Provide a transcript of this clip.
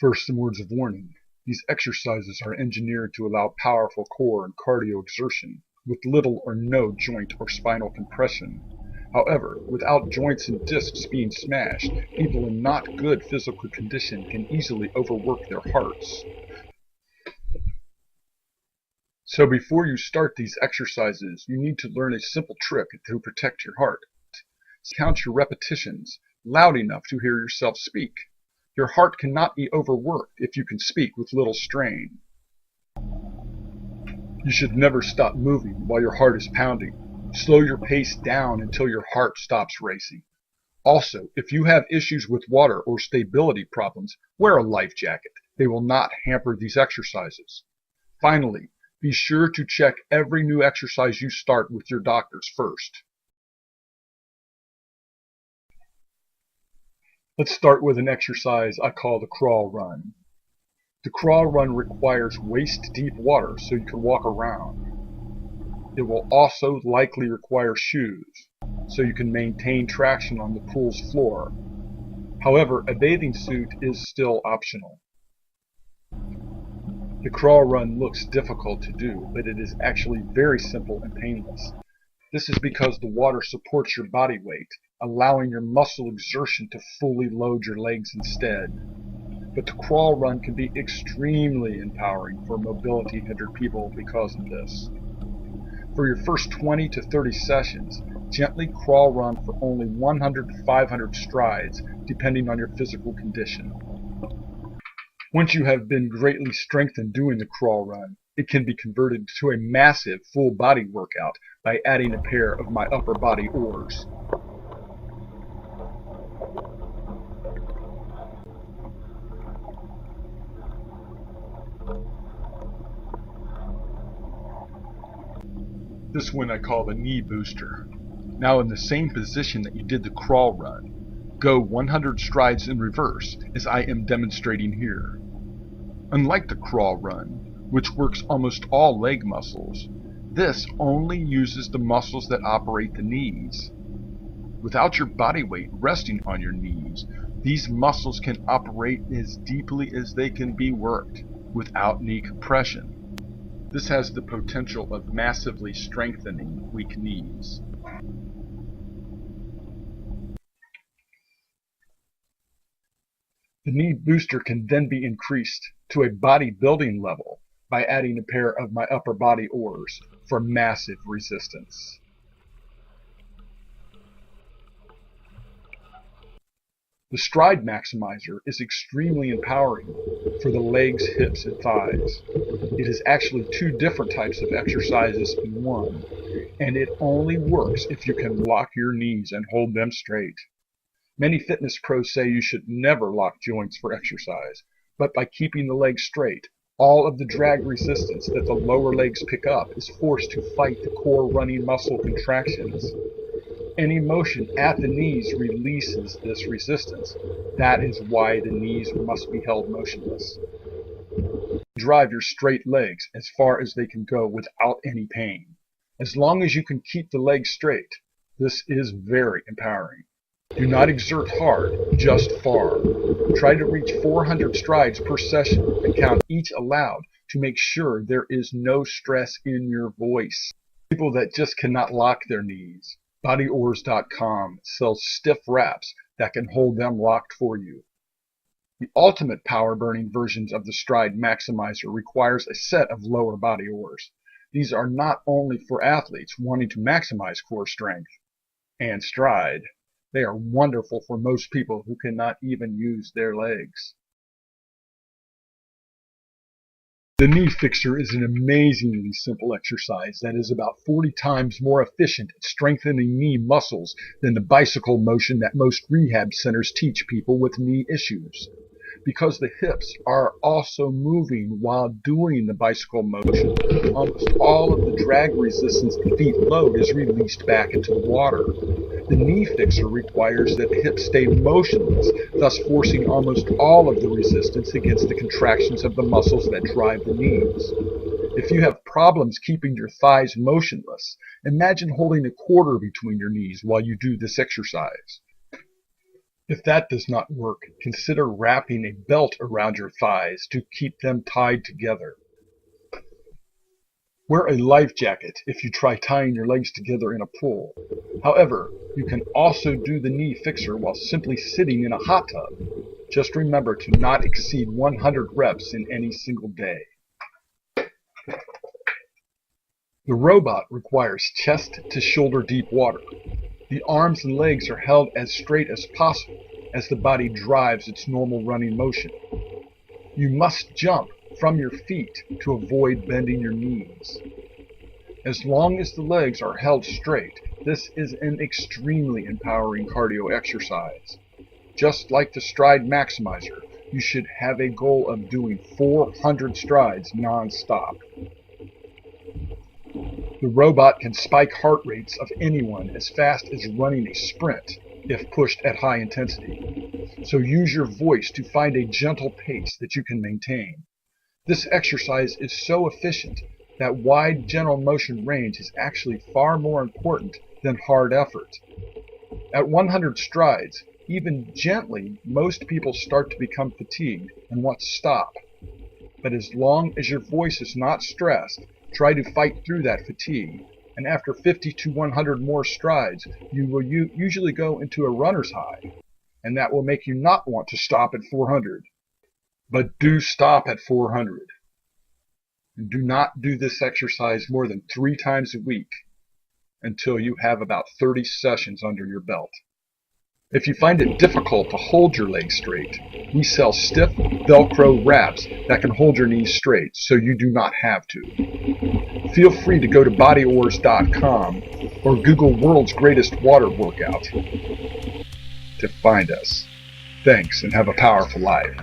First, some words of warning. These exercises are engineered to allow powerful core and cardio exertion, with little or no joint or spinal compression. However, without joints and discs being smashed, people in not good physical condition can easily overwork their hearts. So before you start these exercises, you need to learn a simple trick to protect your heart. Count your repetitions loud enough to hear yourself speak. Your heart cannot be overworked if you can speak with little strain. You should never stop moving while your heart is pounding. Slow your pace down until your heart stops racing. Also, if you have issues with water or stability problems, wear a life jacket. They will not hamper these exercises. Finally, be sure to check every new exercise you start with your doctors first. Let's start with an exercise I call the crawl run. The crawl run requires waist-deep water so you can walk around. It will also likely require shoes so you can maintain traction on the pool's floor. However, a bathing suit is still optional. The crawl run looks difficult to do, but it is actually very simple and painless. This is because the water supports your body weight, allowing your muscle exertion to fully load your legs instead. But the crawl run can be extremely empowering for mobility hindered people because of this. For your first 20 to 30 sessions, gently crawl run for only 100 to 500 strides, depending on your physical condition. Once you have been greatly strengthened doing the crawl run, it can be converted to a massive full body workout by adding a pair of my upper body Oars. This one I call the knee booster. Now in the same position that you did the crawl run, go 100 strides in reverse as I am demonstrating here. Unlike the crawl run, which works almost all leg muscles, this only uses the muscles that operate the knees. Without your body weight resting on your knees, these muscles can operate as deeply as they can be worked without knee compression. This has the potential of massively strengthening weak knees. The knee booster can then be increased to a bodybuilding level by adding a pair of my upper body Oars for massive resistance. The stride maximizer is extremely empowering for the legs, hips, and thighs. It is actually two different types of exercises in one, and it only works if you can lock your knees and hold them straight. Many fitness pros say you should never lock joints for exercise, but by keeping the legs straight, all of the drag resistance that the lower legs pick up is forced to fight the core running muscle contractions. Any motion at the knees releases this resistance. That is why the knees must be held motionless. Drive your straight legs as far as they can go without any pain. As long as you can keep the legs straight, this is very empowering. Do not exert hard, just far. Try to reach 400 strides per session and count each aloud to make sure there is no stress in your voice. People that just cannot lock their knees. BodyOars.com sells stiff wraps that can hold them locked for you. The ultimate power-burning versions of the Stride Maximizer requires a set of lower body Oars. These are not only for athletes wanting to maximize core strength and stride, they are wonderful for most people who cannot even use their legs. The knee fixer is an amazingly simple exercise that is about 40 times more efficient at strengthening knee muscles than the bicycle motion that most rehab centers teach people with knee issues. Because the hips are also moving while doing the bicycle motion, almost all of the drag resistance the feet load is released back into the water. The knee fixer requires that the hips stay motionless, thus forcing almost all of the resistance against the contractions of the muscles that drive the knees. If you have problems keeping your thighs motionless, imagine holding a quarter between your knees while you do this exercise. If that does not work, consider wrapping a belt around your thighs to keep them tied together. Wear a life jacket if you try tying your legs together in a pool. However, you can also do the knee fixer while simply sitting in a hot tub. Just remember to not exceed 100 reps in any single day. The robot requires chest to shoulder deep water. The arms and legs are held as straight as possible as the body drives its normal running motion. You must jump from your feet to avoid bending your knees. As long as the legs are held straight, this is an extremely empowering cardio exercise. Just like the stride maximizer, you should have a goal of doing 400 strides non-stop. The robot can spike heart rates of anyone as fast as running a sprint if pushed at high intensity. So use your voice to find a gentle pace that you can maintain. This exercise is so efficient that wide general motion range is actually far more important than hard effort. At 100 strides, even gently, most people start to become fatigued and want to stop. But as long as your voice is not stressed, try to fight through that fatigue, and after 50 to 100 more strides, you will usually go into a runner's high, and that will make you not want to stop at 400. But do stop at 400. And do not do this exercise more than 3 times a week until you have about 30 sessions under your belt. If you find it difficult to hold your legs straight, we sell stiff Velcro wraps that can hold your knees straight so you do not have to. Feel free to go to bodyoars.com or Google World's Greatest Water Workout to find us. Thanks and have a powerful life.